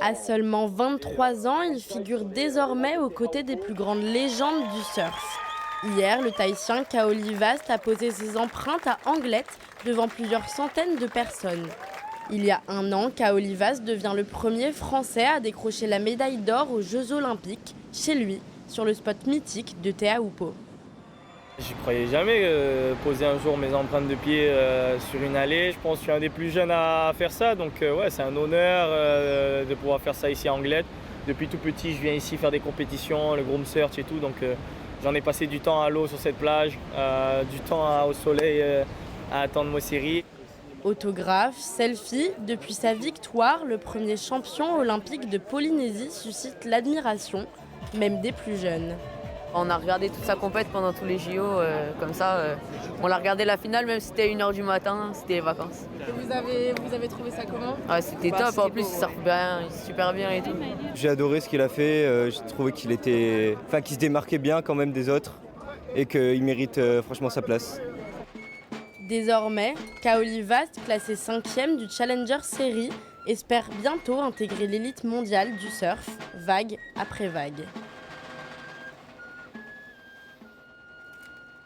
À seulement 23 ans, il figure désormais aux côtés des plus grandes légendes du surf. Hier, le Tahitien Kaoli Vast a posé ses empreintes à Anglette devant plusieurs centaines de personnes. Il y a un an, Kaoli Vast devient le premier Français à décrocher la médaille d'or aux Jeux Olympiques, chez lui, sur le spot mythique de Te Aupo. Je croyais jamais poser un jour mes empreintes de pied sur une allée. Je pense que je suis un des plus jeunes à faire ça, donc ouais, c'est un honneur de pouvoir faire ça ici à Anglette. Depuis tout petit, je viens ici faire des compétitions, le groom search et tout, donc j'en ai passé du temps à l'eau sur cette plage, du temps au soleil à attendre mes séries. Autographes, selfies, depuis sa victoire, le premier champion olympique de Polynésie suscite l'admiration, même des plus jeunes. On a regardé toute sa compète pendant tous les JO, comme ça. On l'a regardé la finale, même si c'était 1h du matin, c'était les vacances. Et vous avez trouvé ça comment? Ouais, c'était top, en plus il surfe bien, super bien et tout. J'ai adoré ce qu'il a fait, j'ai trouvé qu'il se démarquait bien quand même des autres et qu'il mérite franchement sa place. Désormais, Kaoli Vast, classé 5e du Challenger Series, espère bientôt intégrer l'élite mondiale du surf, vague après vague.